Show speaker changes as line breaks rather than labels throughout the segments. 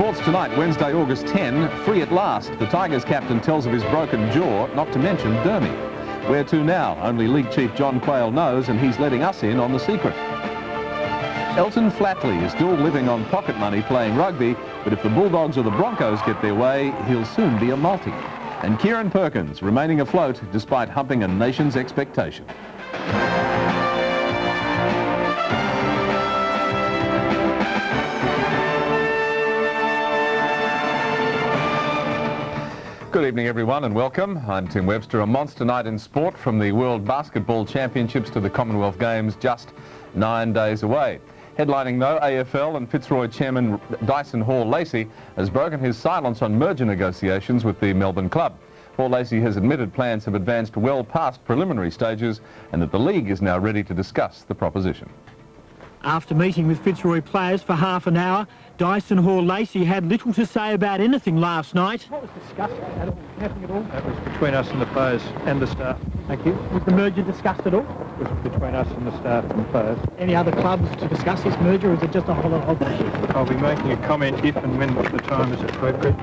Sports tonight, Wednesday, August 10, free at last. The Tigers captain tells of his broken jaw, not to mention Dermy. Where to now? Only League Chief John Quayle knows, and he's letting us in on the secret. Elton Flatley is still living on pocket money playing rugby, but if the Bulldogs or the Broncos get their way, he'll soon be a multi. And Kieran Perkins remaining afloat despite humping a nation's expectation. Good evening, everyone, and welcome. I'm Tim Webster. A monster night in sport, from the World Basketball Championships to the Commonwealth Games, just 9 days away. Headlining, though, AFL and Fitzroy chairman Dyson Hall-Lacey has broken his silence on merger negotiations with the Melbourne club. Hall-Lacey has admitted plans have advanced well past preliminary stages and that the league is now ready to discuss the proposition.
After meeting with Fitzroy players for half an hour, Dyson Hall-Lacey had little to say about anything last night.
What was discussed? Nothing at all? That was between us and the players and the staff.
Thank you. Was the merger discussed at all?
It was between us and the staff and the players.
Any other clubs to discuss this merger, or is it just a whole lot of...
I'll be making a comment if and when the time is appropriate.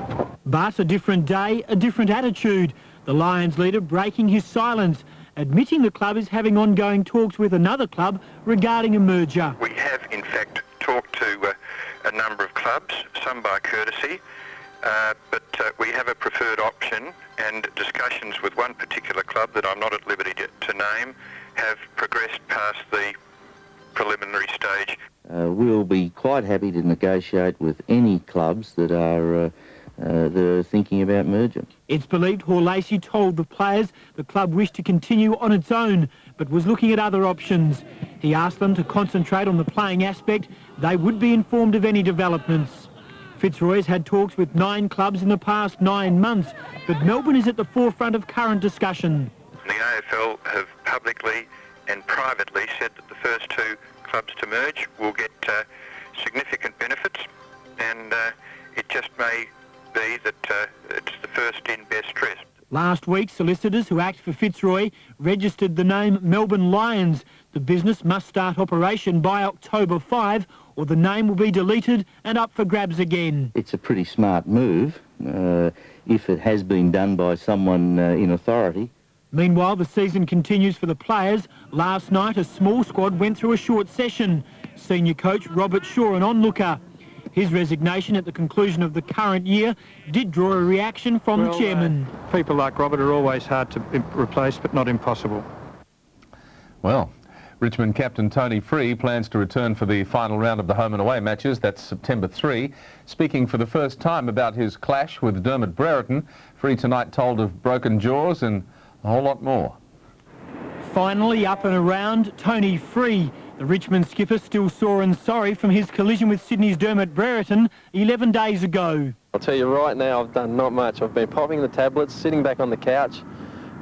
But a different day, a different attitude. The Lions leader breaking his silence, admitting the club is having ongoing talks with another club regarding a merger.
We have, in fact, talked to a number of clubs, some by courtesy, but we have a preferred option, and discussions with one particular club that I'm not at liberty to name have progressed past the preliminary stage.
We'll be quite happy to negotiate with any clubs that are thinking about merger.
It's believed Hall-Lacey told the players the club wished to continue on its own, but was looking at other options. He asked them to concentrate on the playing aspect. They would be informed of any developments. Fitzroy's had talks with 9 clubs in the past 9 months, but Melbourne is at the forefront of current discussion.
The AFL have publicly and privately said that the first 2 clubs to merge will get significant benefits, and it just may be that it's the first in, best dressed.
Last week, solicitors who act for Fitzroy registered the name Melbourne Lions. The business must start operation by October 5, or the name will be deleted and up for grabs again.
It's a pretty smart move, if it has been done by someone in authority.
Meanwhile, the season continues for the players. Last night, a small squad went through a short session. Senior coach Robert Shaw, an onlooker. His resignation at the conclusion of the current year did draw a reaction from the chairman.
People like Robert are always hard to replace, but not impossible.
Well, Richmond captain Tony Free plans to return for the final round of the home and away matches. That's September 3. Speaking for the first time about his clash with Dermot Brereton, Free tonight told of broken jaws and a whole lot more.
Finally up and around, Tony Free. The Richmond skipper still sore and sorry from his collision with Sydney's Dermot Brereton 11 days ago.
I'll tell you right now, I've done not much. I've been popping the tablets, sitting back on the couch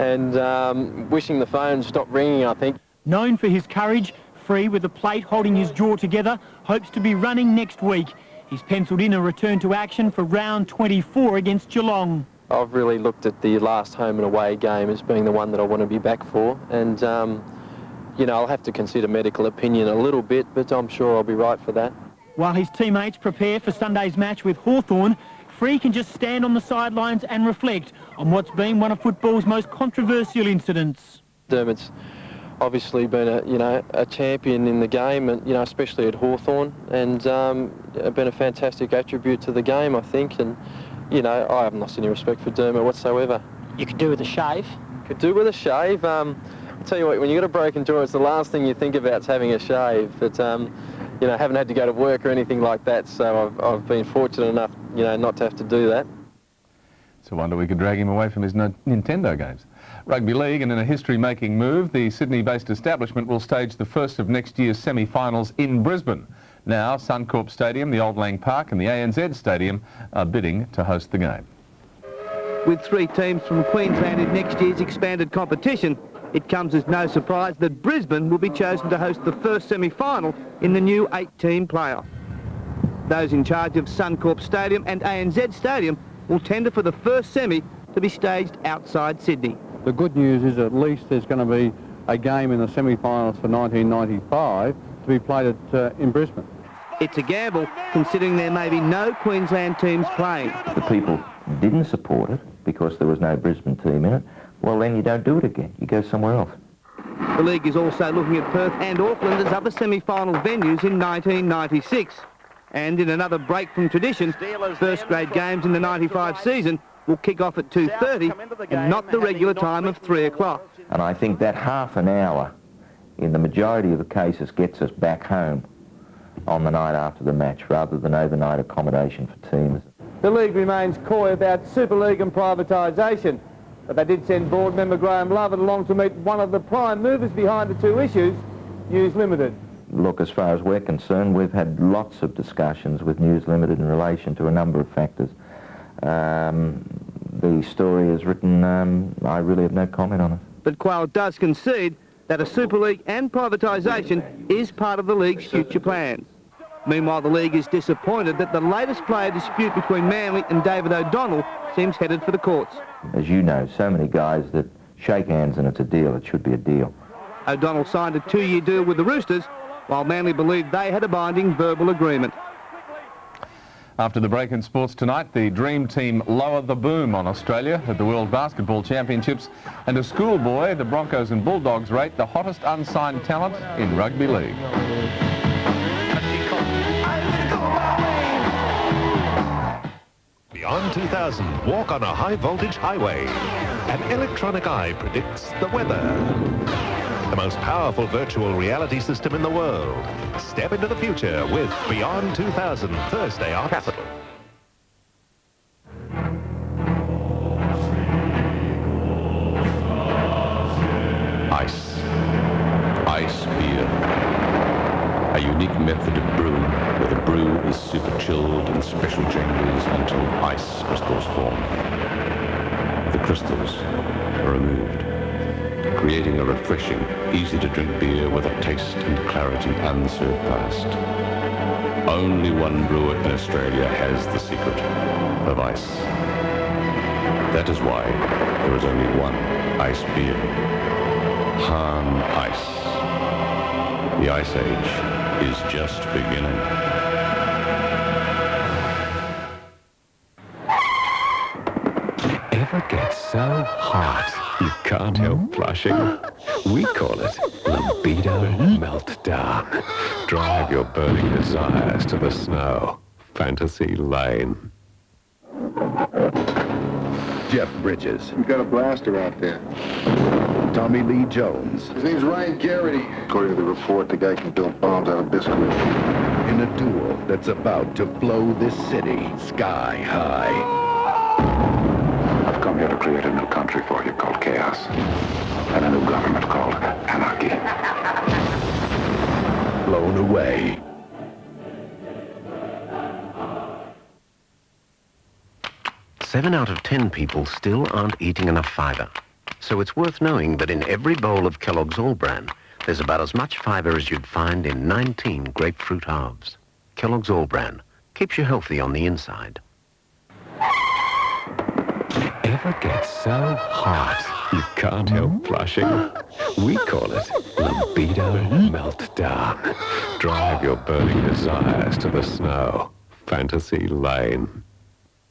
and wishing the phone stopped ringing, I think.
Known for his courage, Free, with the plate holding his jaw together, hopes to be running next week. He's pencilled in a return to action for round 24 against Geelong.
I've really looked at the last home and away game as being the one that I want to be back for, and you know, I'll have to consider medical opinion a little bit, but I'm sure I'll be right for that.
While his teammates prepare for Sunday's match with Hawthorn, Free can just stand on the sidelines and reflect on what's been one of football's most controversial incidents.
Dermot's obviously been a champion in the game, and especially at Hawthorn, and been a fantastic attribute to the game, I think. And I haven't lost any respect for Dermot whatsoever.
You could do with a shave.
Could do with a shave. I'll tell you what, when you got a broken jaw, it's the last thing you think about is having a shave. But I haven't had to go to work or anything like that, so I've been fortunate enough, not to have to do that.
It's a wonder we could drag him away from his Nintendo games. Rugby League, and in a history-making move, the Sydney-based establishment will stage the first of next year's semi-finals in Brisbane. Now, Suncorp Stadium, the Old Lang Park and the ANZ Stadium are bidding to host the game.
With 3 teams from Queensland in next year's expanded competition, it comes as no surprise that Brisbane will be chosen to host the first semi-final in the new 8-team playoff. Those in charge of Suncorp Stadium and ANZ Stadium will tender for the first semi to be staged outside Sydney.
The good news is at least there's going to be a game in the semi-finals for 1995 to be played in Brisbane.
It's a gamble, considering there may be no Queensland teams playing.
If the people didn't support it because there was no Brisbane team in it, well, then you don't do it again. You go somewhere else.
The league is also looking at Perth and Auckland as other semi-final venues in 1996. And in another break from tradition, first-grade games in the 95 season will kick off at 2:30 and not the regular time of 3 o'clock.
And I think that half an hour, in the majority of the cases, gets us back home on the night after the match, rather than overnight accommodation for teams.
The league remains coy about Super League and privatisation, but they did send board member Graham Lovett along to meet one of the prime movers behind the two issues, News Limited.
Look, as far as we're concerned, we've had lots of discussions with News Limited in relation to a number of factors. The story is written, I really have no comment on it. But Quayle does concede that a Super League and privatisation is part of the league's future plans. Meanwhile, the league is disappointed that the latest player dispute between Manly and David O'Donnell seems headed for the courts. As you know, so many guys that shake hands and it's a deal, it should be a deal. O'Donnell signed a 2-year deal with the Roosters, while Manly believed they had a binding verbal agreement.
After the break in sports tonight, the Dream Team lower the boom on Australia at the World Basketball Championships, and a schoolboy, the Broncos and Bulldogs rate the hottest unsigned talent in rugby league.
Beyond 2000, walk on a high-voltage highway. An electronic eye predicts the weather. The most powerful virtual reality system in the world. Step into the future with Beyond 2000, Thursday on Capital.
Ice beer. A unique method of brewing, where the brew is super chilled in special chambers until ice crystals form. The crystals are removed, creating a refreshing, easy-to-drink beer with a taste and clarity unsurpassed. Only one brewer in Australia has the secret of ice. That is why there is only one ice beer. Han Ice. The Ice Age is just beginning.
Ever get so hot you can't help blushing? We call it libido meltdown. Drive your burning desires to the snow. Fantasy Lane.
Jeff Bridges.
We've got a blaster out there.
Tommy Lee Jones.
His name's Ryan Garrity. According to the report, the guy can build bombs out of biscuit.
In a duel that's about to blow this city sky high.
I've come here to create a new country for you called chaos. And a new government called anarchy.
Blown away.
Seven out of 10 people still aren't eating enough fibre. So it's worth knowing that in every bowl of Kellogg's All-Bran, there's about as much fibre as you'd find in 19 grapefruit halves. Kellogg's All-Bran keeps you healthy on the inside.
Ever get so hot you can't help blushing? We call it libido meltdown. Drive your burning desires to the snow. Fantasy Lane.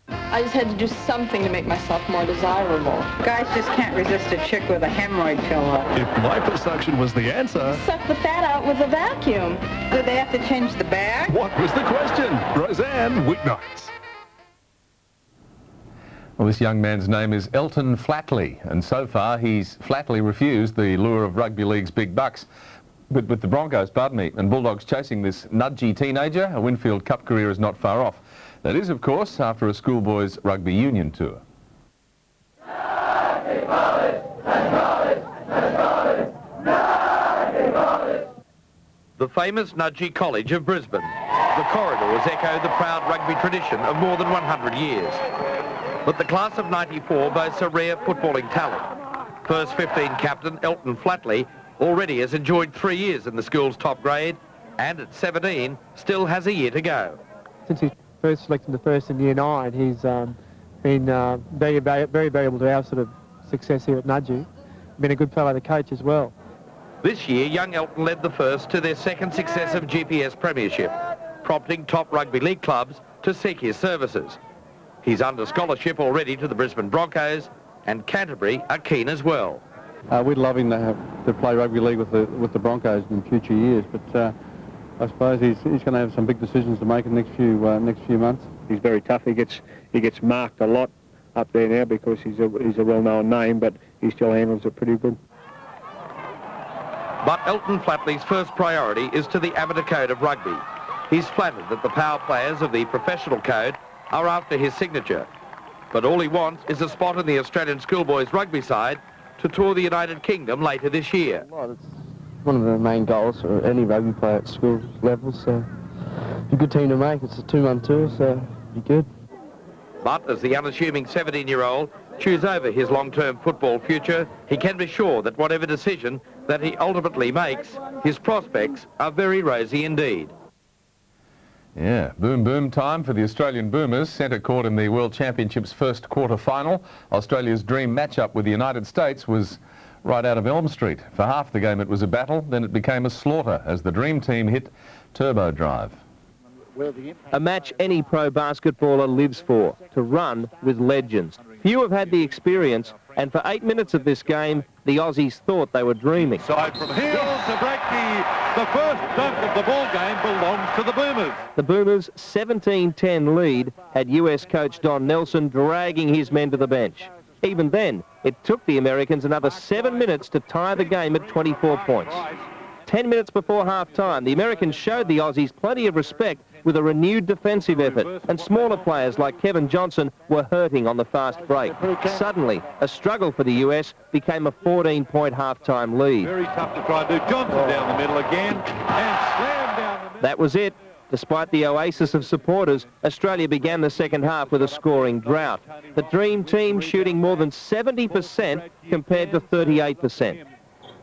I just had to do something to make myself more desirable.
Guys just can't resist a chick with a hemorrhoid pillow.
If liposuction was the answer...
Suck the fat out with a vacuum.
Did they have to change the bag?
What was the question? Roseanne, weeknights.
Well, this young man's name is Elton Flatley, and so far he's flatly refused the lure of rugby league's big bucks. But with the Broncos, and Bulldogs chasing this nudgy teenager, a Winfield Cup career is not far off. That is, of course, after a schoolboys rugby union tour.
The famous Nudgee College of Brisbane. The corridors echo the proud rugby tradition of more than 100 years. But the class of 94 boasts a rare footballing talent. First 15 captain Elton Flatley already has enjoyed 3 years in the school's top grade, and at 17 still has a year to go.
Since he's first selected the first in Year 9, he's been very valuable to our sort of success here at Nudgee. Been a good fellow to coach as well.
This year, young Elton led the first to their second successive GPS premiership. prompting top rugby league clubs to seek his services. He's under scholarship already to the Brisbane Broncos, and Canterbury are keen as well.
We'd love him to play rugby league with the Broncos in future years, but I suppose he's going to have some big decisions to make in the next few months.
He's very tough. He gets marked a lot up there now because he's a well-known name, but he still handles it pretty good.
But Elton Flatley's first priority is to the amateur code of rugby. He's flattered that the power players of the professional code are after his signature. But all he wants is a spot in the Australian schoolboys rugby side to tour the United Kingdom later this year.
It's one of the main goals for any rugby player at school level, so it's a good team to make. It's a 2-month tour, so it'll be good.
But as the unassuming 17-year-old chews over his long-term football future, he can be sure that whatever decision that he ultimately makes, his prospects are very rosy indeed.
Yeah, boom, boom time for the Australian Boomers. Centre court in the World Championships first quarter-final. Australia's dream matchup with the United States was right out of Elm Street. For half the game it was a battle, then it became a slaughter as the Dream Team hit turbo drive.
A match any pro basketballer lives for, to run with legends. Few have had the experience, and for 8 minutes of this game, the Aussies thought they were dreaming.
Side from heel to break the first dunk of the ball game belongs to the Boomers.
The Boomers' 17-10 lead had US coach Don Nelson dragging his men to the bench. Even then, it took the Americans another 7 minutes to tie the game at 24 points. 10 minutes before half-time, the Americans showed the Aussies plenty of respect with a renewed defensive effort, and smaller players like Kevin Johnson were hurting on the fast break. Suddenly, a struggle for the US became a 14-point half-time lead.
Very tough to try and do. Johnson down the middle again, and slammed down the middle.
That was it. Despite the oasis of supporters, Australia began the second half with a scoring drought. The Dream Team shooting more than 70% compared to 38%.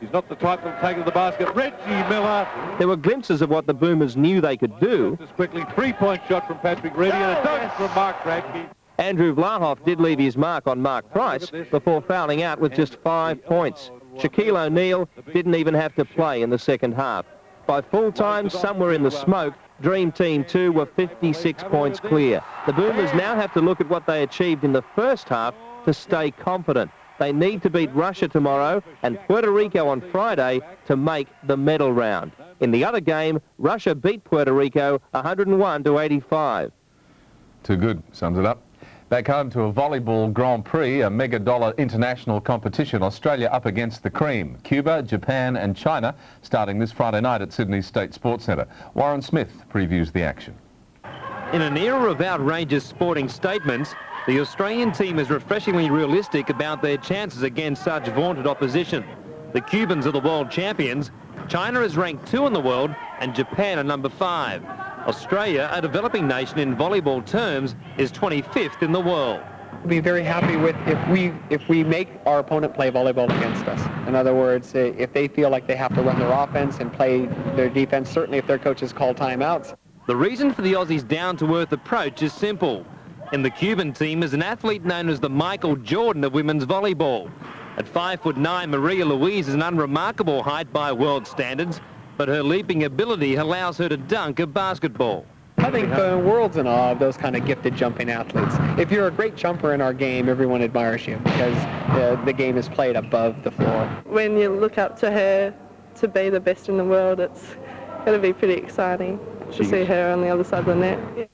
He's not the type that'll take to the basket. Reggie Miller.
There were glimpses of what the Boomers knew they could do.
Just quickly, three-point shot from Patrick Reedy and a dunk from Mark Radke.
Andrew Vlahoff did leave his mark on Mark Price before fouling out with just 5 points. Shaquille O'Neal didn't even have to play in the second half. By full time, somewhere in the smoke, Dream Team 2 were 56 points clear. The Boomers now have to look at what they achieved in the first half to stay confident. They need to beat Russia tomorrow and Puerto Rico on Friday to make the medal round. In the other game, Russia beat Puerto Rico 101-85.
Too good, sums it up. Back home to a volleyball Grand Prix, a mega-dollar international competition. Australia up against the cream. Cuba, Japan and China starting this Friday night at Sydney's State Sports Centre. Warren Smith previews the action.
In an era of outrageous sporting statements, the Australian team is refreshingly realistic about their chances against such vaunted opposition. The Cubans are the world champions, China is ranked 2 in the world, and Japan are number 5. Australia, a developing nation in volleyball terms, is 25th in the world.
We'll be very happy with if we make our opponent play volleyball against us. In other words, if they feel like they have to run their offense and play their defense, certainly if their coaches call timeouts.
The reason for the Aussies' down-to-earth approach is simple. In the Cuban team is an athlete known as the Michael Jordan of women's volleyball. At 5'9", Maria Louise is an unremarkable height by world standards, but her leaping ability allows her to dunk a basketball.
I think the world's in awe of those kind of gifted jumping athletes. If you're a great jumper in our game, everyone admires you because the game is played above the floor.
When you look up to her to be the best in the world, it's going to be pretty exciting to see her on the other side of the net. Yeah.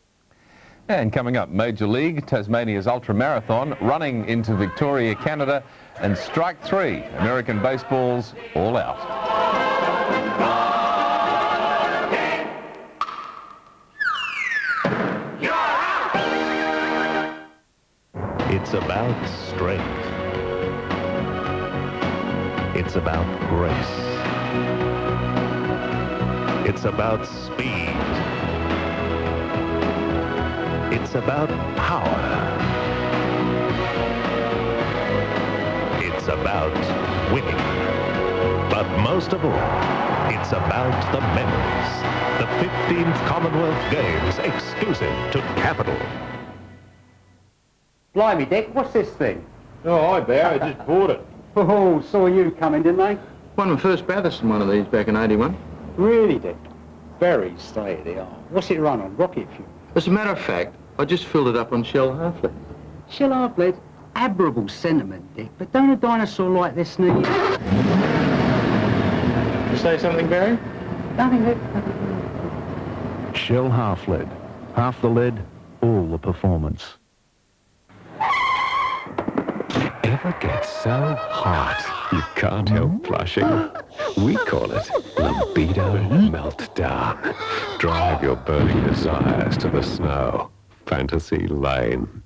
And coming up, Major League, Tasmania's ultramarathon, running into Victoria, Canada, and strike 3, American baseball's all out.
It's about strength. It's about grace. It's about speed. It's about power. It's about winning. But most of all, it's about the memories. The 15th Commonwealth Games exclusive to Capital.
Blimey, Dick, what's this thing?
Oh, hi, Bear. I just bought it.
Oh, saw you coming, didn't they?
Won my first Bathurst in one of these back in '81.
Really, Dick? very straight they are. What's it run on? Rocket fuel?
As a matter of fact, I just filled it up on Shell Half-Lead.
Shell Half-Lead? Admirable sentiment, Dick, but don't a dinosaur like this need...
You say something, Barry?
Nothing, Dick.
Shell Half-Lead. Half the lead, all the performance.
Ever get so hot you can't help blushing? We call it libido melt dark. Drive your burning desires to the snow. Fantasy Lane.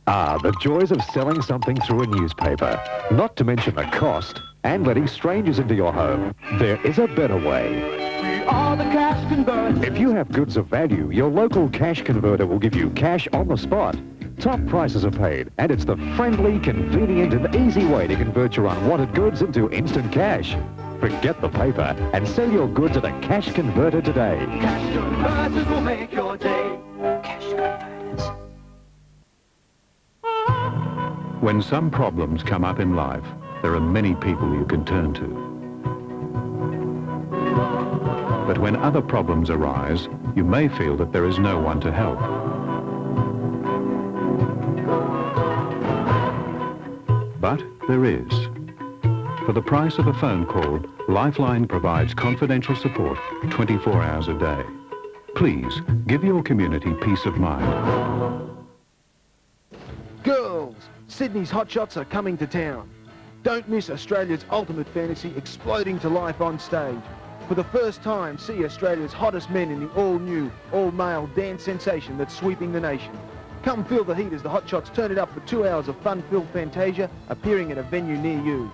Ah, the joys of selling something through a newspaper. Not to mention the cost and letting strangers into your home. There is a better way.
We are the cash converters.
If you have goods of value, your local cash converter will give you cash on the spot. Top prices are paid, and it's the friendly, convenient, and easy way to convert your unwanted goods into instant cash. Forget the paper and sell your goods at a cash converter today.
Cash converters will make your day. Cash converters.
When some problems come up in life, there are many people you can turn to. But when other problems arise, you may feel that there is no one to help. But there is. For the price of a phone call, Lifeline provides confidential support 24 hours a day. Please, give your community peace of mind.
Girls, Sydney's hotshots are coming to town. Don't miss Australia's ultimate fantasy exploding to life on stage. For the first time, see Australia's hottest men in the all-new, all-male dance sensation that's sweeping the nation. Come feel the heat as the hotshots turn it up for 2 hours of fun-filled fantasia appearing at a venue near you.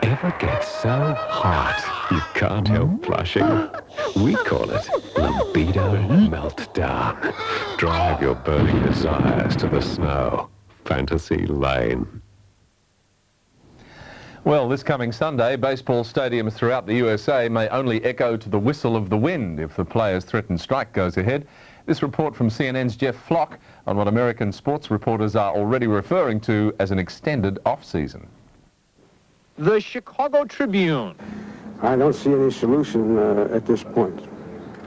Ever get so hot you can't help blushing? We call it libido melt dark. Drive your burning desires to the snow. Fantasy Lane.
Well, this coming Sunday, baseball stadiums throughout the USA may only echo to the whistle of the wind if the players' threatened strike goes ahead. This report from CNN's Jeff Flock on what American sports reporters are already referring to as an extended off-season.
The Chicago Tribune.
I don't see any solution at this point.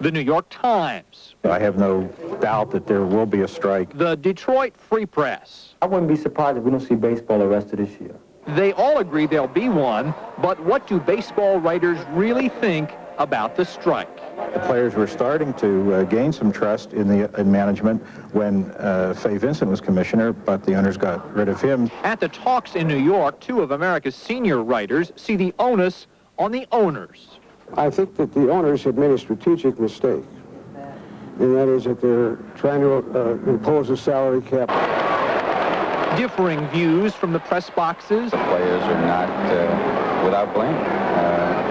The New York Times.
I have no doubt that there will be a strike.
The Detroit Free Press.
I wouldn't be surprised if we don't see baseball the rest of this year.
They all agree there'll be one, but what do baseball writers really think about the strike?
The players were starting to gain some trust in management when Fay Vincent was commissioner, but the owners got rid of him.
At the talks in New York, two of America's senior writers see the onus on the owners.
I think that the owners have made a strategic mistake, and that is that they're trying to impose a salary cap.
Differing views from the press boxes.
The players are not without blame.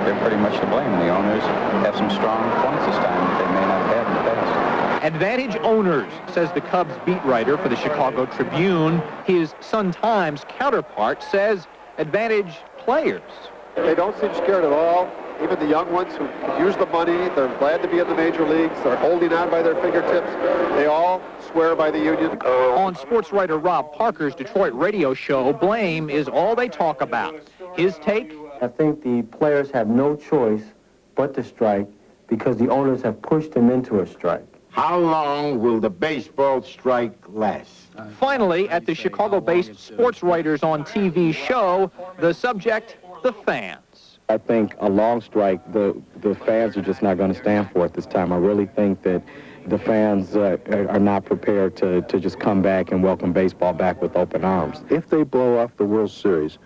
They're pretty much to blame. The owners have some strong points this time that they may not have had in the past.
Advantage owners, says the Cubs beat writer for the Chicago Tribune. His Sun-Times counterpart says advantage players.
They don't seem scared at all. Even the young ones who use the money, they're glad to be in the major leagues. They're holding on by their fingertips. They all swear by the union.
On sports writer Rob Parker's Detroit radio show, blame is all they talk about. His take?
I think the players have no choice but to strike because the owners have pushed them into a strike.
How long will the baseball strike last?
Finally, at the Chicago-based Sports Writers on TV show, the subject, the fans.
I think a long strike, the fans are just not going to stand for it this time. I really think that the fans are not prepared to just come back and welcome baseball back with open arms.
If they blow off the World Series,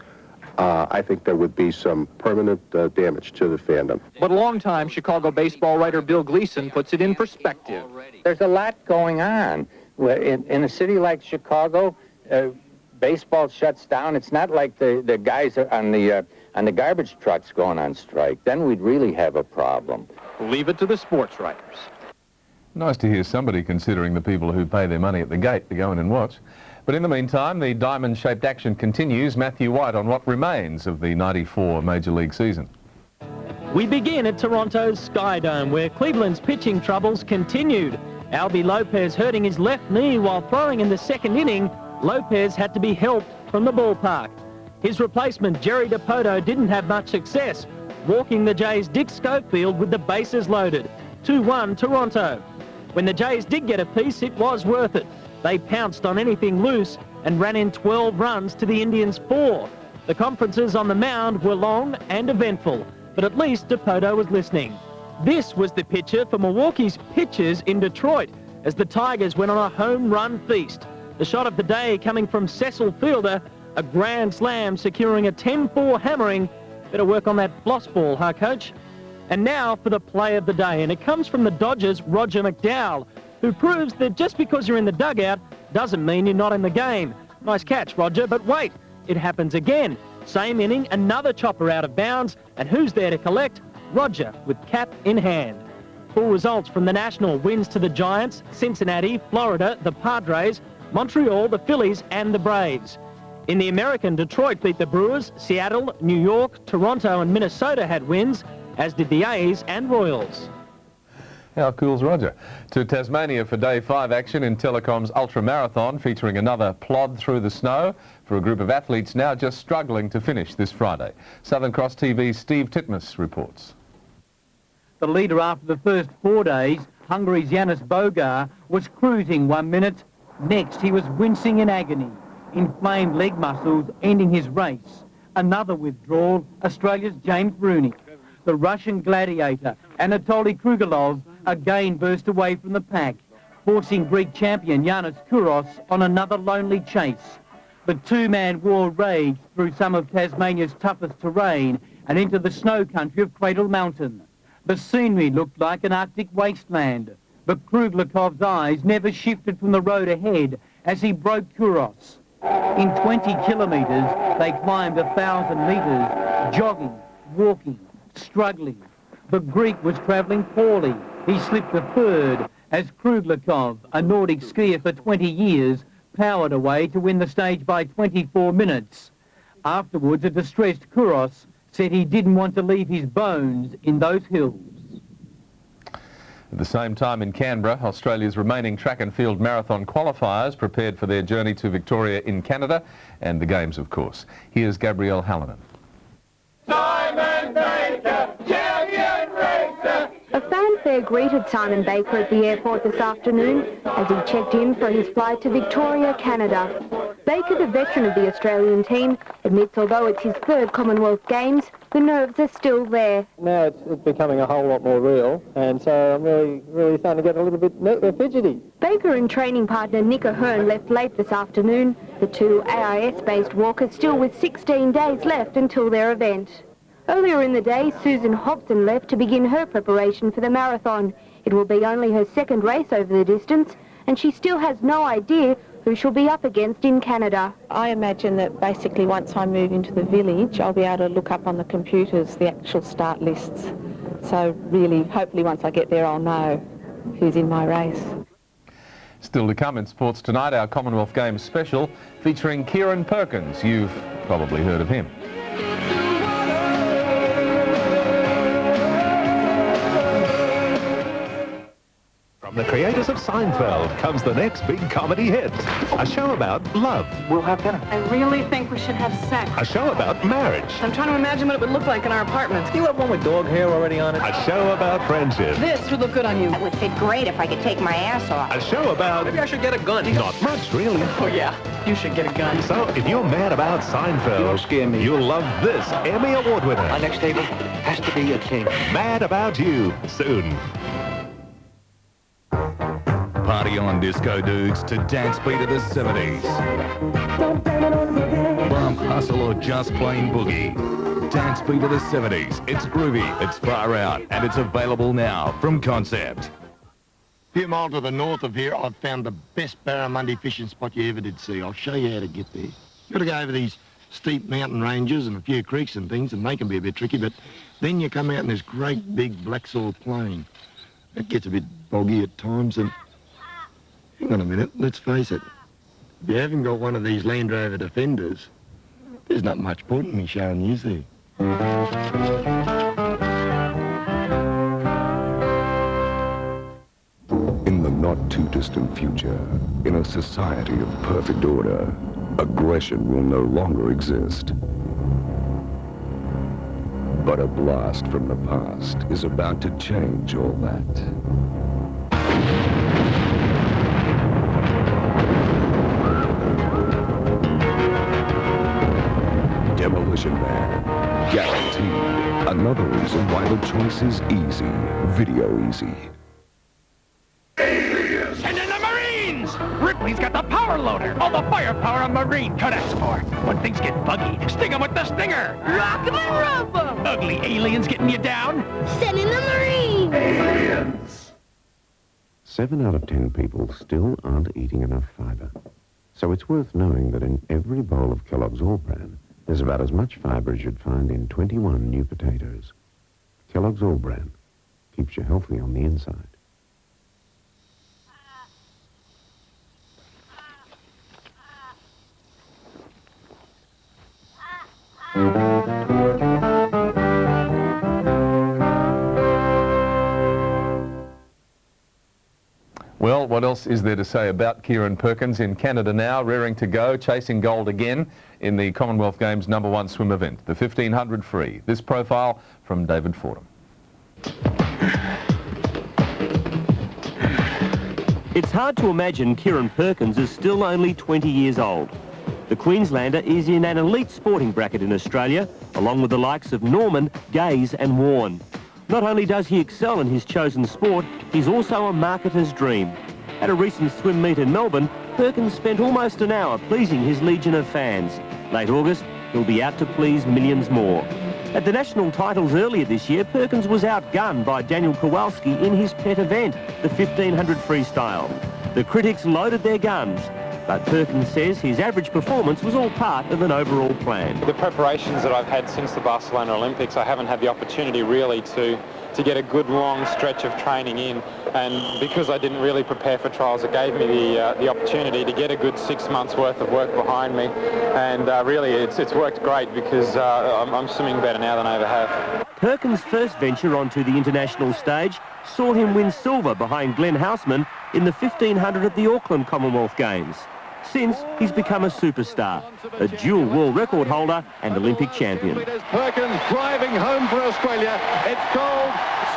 I think there would be some permanent damage to the fandom.
But longtime Chicago baseball writer Bill Gleason puts it in perspective.
There's a lot going on. In a city like Chicago, baseball shuts down. It's not like the guys on the garbage trucks going on strike. Then we'd really have a problem.
Leave it to the sports writers.
Nice to hear somebody considering the people who pay their money at the gate to go in and watch. But in the meantime, the diamond-shaped action continues. Matthew White on what remains of the '94 Major League season.
We begin at Toronto's Skydome, where Cleveland's pitching troubles continued.
Albie Lopez hurting his left knee while throwing in the second inning. Lopez had to be helped from the ballpark. His replacement, Jerry DePoto, didn't have much success, walking the Jays' Dick Schofield with the bases loaded. 2-1 Toronto. When the Jays did get a piece, it was worth it. They pounced on anything loose and ran in 12 runs to the Indians' 4. The conferences on the mound were long and eventful, but at least DePoto was listening. This was the picture for Milwaukee's pitchers in Detroit as the Tigers went on a home run feast. The shot of the day coming from Cecil Fielder, a grand slam securing a 10-4 hammering. Better work on that floss ball, huh, Coach? And now for the play of the day, and it comes from the Dodgers' Roger McDowell, who proves that just because you're in the dugout doesn't mean you're not in the game. Nice catch, Roger, but wait, it happens again. Same inning, another chopper out of bounds, and who's there to collect? Roger with cap in hand. Full results from the National: wins to the Giants, Cincinnati, Florida, the Padres, Montreal, the Phillies and the Braves. In the American, Detroit beat the Brewers, Seattle, New York, Toronto and Minnesota had wins, as did the A's and Royals.
How cool's Roger? To Tasmania for Day 5 action in Telecom's Ultra Marathon, featuring another plod through the snow for a group of athletes now just struggling to finish this Friday. Southern Cross TV's Steve Titmus reports.
The leader after the first 4 days, Hungary's Yanis Bogar, was cruising 1 minute. Next, he was wincing in agony, inflamed leg muscles ending his race. Another withdrawal, Australia's James Rooney. The Russian gladiator, Anatoly Krugelov, again burst away from the pack, forcing Greek champion Yanis Kouros on another lonely chase. The two-man war raged through some of Tasmania's toughest terrain and into the snow country of Cradle Mountain. The scenery looked like an Arctic wasteland, but Kruglakov's eyes never shifted from the road ahead as he broke Kouros. In 20 kilometres, they climbed 1,000 metres, jogging, walking, struggling. The Greek was travelling poorly. He slipped a third as Kruglakov, a Nordic skier for 20 years, powered away to win the stage by 24 minutes. Afterwards, a distressed Kouros said he didn't want to leave his bones in those hills.
At the same time in Canberra, Australia's remaining track and field marathon qualifiers prepared for their journey to Victoria in Canada and the Games, of course. Here's Gabrielle Hallinan.
Simon Baker, champion racer! A fanfare greeted Simon Baker at the airport this afternoon as he checked in for his flight to Victoria, Canada. Baker, the veteran of the Australian team, admits although it's his third Commonwealth Games, the nerves are still there.
Now it's becoming a whole lot more real, and so I'm really starting to get a little bit fidgety.
Baker and training partner Nick Ahern left late this afternoon. The two AIS-based walkers still with 16 days left until their event. Earlier in the day, Susan Hobson left to begin her preparation for the marathon. It will be only her second race over the distance, and she still has no idea who she'll be up against in Canada.
I imagine that basically once I move into the village, I'll be able to look up on the computers the actual start lists. So really, hopefully once I get there, I'll know who's in my race.
Still to come in sports tonight, our Commonwealth Games special featuring Kieran Perkins. You've probably heard of him.
From the creators of Seinfeld comes the next big comedy hit. A show about love.
We'll have dinner.
I really think we should have sex.
A show about marriage.
I'm trying to imagine what it would look like in our apartment.
Do you have one with dog hair already on it?
A show about friendship.
This would look good on you.
That would fit great if I could take my ass off.
A show about...
Maybe I should get a gun.
Not much, really.
Oh, yeah. You should get a gun.
So, if you're mad about Seinfeld,
You don't scare me.
You'll love this Emmy Award winner.
Our next table has to be a king.
Mad About You, soon.
Party on, disco dudes, to dance beat of the 70s. Bump, hustle, or just plain boogie. Dance beat of the 70s. It's groovy, it's far out, and it's available now from Concept.
A few miles to the north of here, I've found the best barramundi fishing spot you ever did see. I'll show you how to get there. You've got to go over these steep mountain ranges and a few creeks and things, and they can be a bit tricky, but then you come out in this great big black soil plain. It gets a bit boggy at times, and hang on a minute, let's face it. If you haven't got one of these Land Rover Defenders, there's not much point in me showing you, is there?
In the not
distant future, in a society of perfect order, aggression will no longer exist. But a blast from the past is about to change all that. Demolition Man. Guaranteed. Another reason why the choice is easy. Video easy.
Send in the Marines! Ripley's got the power loader. All the firepower a Marine could ask for. When things get buggy, sting 'em with the Stinger.
Rock 'em and rub 'em.
Ugly aliens getting you down.
Send in the Marines.
Aliens.
7 out of 10 people still aren't eating enough fibre. So it's worth knowing that in every bowl of Kellogg's All-Bran, there's about as much fibre as you'd find in 21 new potatoes. Kellogg's All-Bran keeps you healthy on the inside.
Well, what else is there to say about Kieran Perkins in Canada now, rearing to go, chasing gold again in the Commonwealth Games #1 swim event, the 1500 free. This profile from David Fordham.
It's hard to imagine Kieran Perkins is still only 20 years old. The Queenslander is in an elite sporting bracket in Australia, along with the likes of Norman, Gaze and Warren. Not only does he excel in his chosen sport, he's also a marketer's dream. At a recent swim meet in Melbourne, Perkins spent almost an hour pleasing his legion of fans. Late August, he'll be out to please millions more. At the national titles earlier this year, Perkins was outgunned by Daniel Kowalski in his pet event, the 1500 freestyle. The critics loaded their guns, but Perkins says his average performance was all part of an overall plan.
The preparations that I've had since the Barcelona Olympics, I haven't had the opportunity really to get a good long stretch of training in, and because I didn't really prepare for trials, it gave me the opportunity to get a good 6 months worth of work behind me, and really it's worked great because I'm swimming better now than I ever have.
Perkins' first venture onto the international stage saw him win silver behind Glenn Houseman in the 1500 at the Auckland Commonwealth Games. Since, he's become a superstar, a dual world record holder and Olympic champion.
Perkins driving home for Australia. It's cold.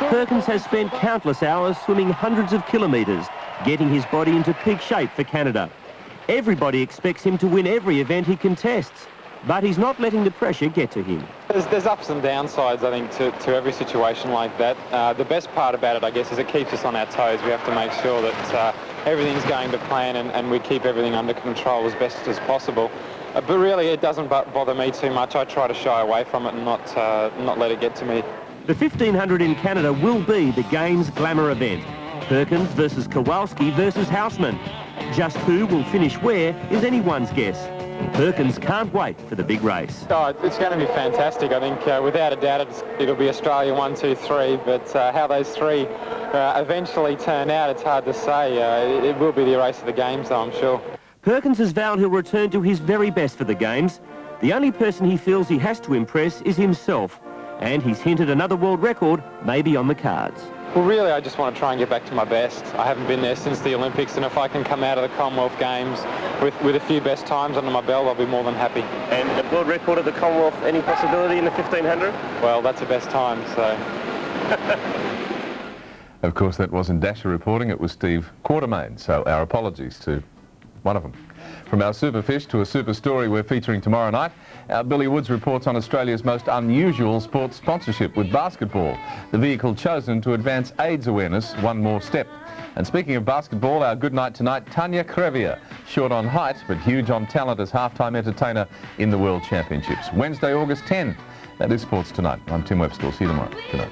Perkins has spent countless hours swimming hundreds of kilometres, getting his body into peak shape for Canada. Everybody expects him to win every event he contests, but he's not letting the pressure get to him.
There's ups and downsides, I think, to every situation like that. The best part about it, I guess, is it keeps us on our toes. We have to make sure that everything's going to plan and we keep everything under control as best as possible. But really, it doesn't bother me too much. I try to shy away from it and not let it get to me.
The 1500 in Canada will be the Games glamour event. Perkins versus Kowalski versus Houseman. Just who will finish where is anyone's guess. Perkins can't wait for the big race.
Oh, it's going to be fantastic. I think without a doubt it'll be Australia 1, 2, 3, but how those three eventually turn out, it's hard to say. It will be the race of the Games, though, I'm sure.
Perkins has vowed he'll return to his very best for the Games. The only person he feels he has to impress is himself, and he's hinted another world record may be on the cards.
Well, really, I just want to try and get back to my best. I haven't been there since the Olympics, and if I can come out of the Commonwealth Games with a few best times under my belt, I'll be more than happy.
And the world record of the Commonwealth, any possibility in the 1500?
Well, that's the best time, so...
Of course, that wasn't Dasher reporting, it was Steve Quartermain, so our apologies to one of them. From our super fish to a super story we're featuring tomorrow night, our Billy Woods reports on Australia's most unusual sports sponsorship with basketball, the vehicle chosen to advance AIDS awareness one more step. And speaking of basketball, our good night tonight, Tanya Krevia, short on height but huge on talent as halftime entertainer in the World Championships. Wednesday, August 10. That is Sports Tonight. I'm Tim Webster. We'll see you tomorrow. Good night.